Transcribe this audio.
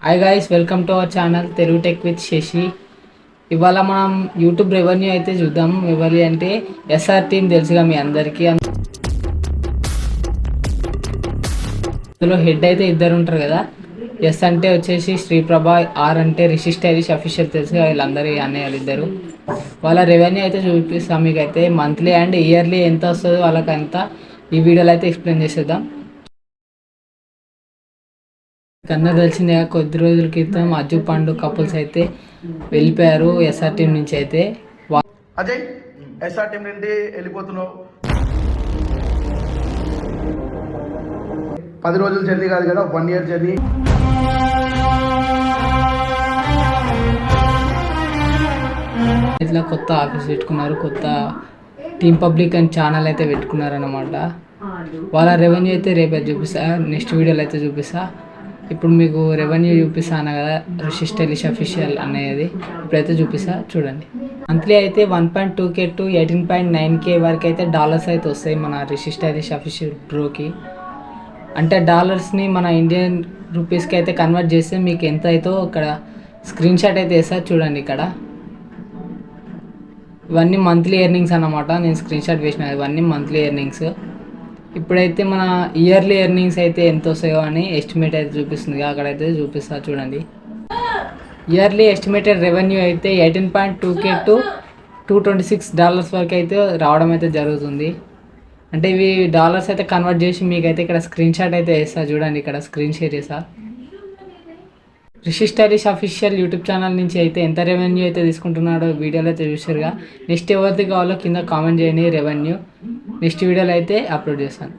Hi guys, welcome to our channel Telugu tech with Sashi. ఇవాళ మనం YouTube revenue అయితే చూద్దాం. ఎవరి అంటే ఎస్ఆర్ టీమ్ తెలుసుగా మీ అందరికీ. అందులో హెడ్ అయితే ఇద్దరు ఉంటారు కదా. ఎస్ అంటే వచ్చేసి శ్రీప్రభ, ఆర్ అంటే రిషి స్టైలిష్ అఫీషియల్ తెలుసుగా, వీళ్ళందరూ అన్నయ్యలు ఇద్దరు. వాళ్ళ రెవెన్యూ అయితే చూపిస్తాం మీకు. అయితే మంత్లీ అండ్ ఇయర్లీ ఎంత వస్తుందో వాళ్ళకంతా ఈ వీడియోలో అయితే ఎక్స్ప్లెయిన్ చేసేద్దాం. అందరూ తెలిసిందే, కొద్ది రోజుల క్రితం అజ్జు పండు కపుల్స్ అయితే వెళ్ళిపోయారు ఎస్ఆర్ టీం నుంచి. అయితే అజయ్ ఎస్ఆర్ టీం నుండి వెళ్ళిపోతున్నావు. 10 రోజుల జర్నీ కాదు కదా, 1 ఇయర్ జర్నీ. ఇట్లా కొత్త ఆఫీస్ పెట్టుకున్నారు, కొత్త టీమ్ పబ్లిక్ అని ఛానల్ అయితే పెట్టుకున్నారు అన్నమాట. వాళ్ళ రెవెన్యూ అయితే రేపు చూపిస్తా, నెక్స్ట్ వీడియోలో అయితే చూపిస్తా. ఇప్పుడు మీకు రెవెన్యూ చూపిస్తాను కదా, రిషి స్టైలిష్ అఫీషియల్ అనేది ఇప్పుడైతే చూపిస్తా చూడండి. మంత్లీ అయితే 1.2K టు 18.9K వరకు అయితే డాలర్స్ అయితే వస్తాయి మన రిషి స్టైలిష్ అఫీషియల్ బ్రోకి. అంటే డాలర్స్ని మన ఇండియన్ రూపీస్కి అయితే కన్వర్ట్ చేస్తే మీకు ఎంత అవుతో ఇక్కడ స్క్రీన్ షాట్ అయితే వేస్తారు చూడండి. ఇక్కడ ఇవన్నీ మంత్లీ ఎర్నింగ్స్ అన్నమాట. నేను స్క్రీన్ షాట్ వేసిన, ఇవన్నీ మంత్లీ ఎర్నింగ్స్. ఇప్పుడైతే మన ఇయర్లీ ఎర్నింగ్స్ అయితే ఎంత వస్తాయో అని ఎస్టిమేట్ అయితే చూపిస్తుంది, అక్కడైతే చూపిస్తా చూడండి. ఇయర్లీ ఎస్టిమేటెడ్ రెవెన్యూ అయితే 18.2K టు $226 వరకు అయితే రావడం అయితే జరుగుతుంది. అంటే ఇవి డాలర్స్ అయితే కన్వర్ట్ చేసి మీకైతే ఇక్కడ స్క్రీన్ షాట్ అయితే వేస్తా చూడండి. ఇక్కడ స్క్రీన్ షేర్ చేస్తా. Rishi stylish official YouTube channel నుంచి అయితే ఎంత రెవెన్యూ అయితే తీసుకుంటున్నాడో వీడియోలో అయితే చూసారుగా. నెక్స్ట్ ఎవరిది కావాలో కింద కామెంట్ చేయండి రెవెన్యూ. నెక్స్ట్ వీడియోలో అయితే అప్లోడ్ చేస్తాను.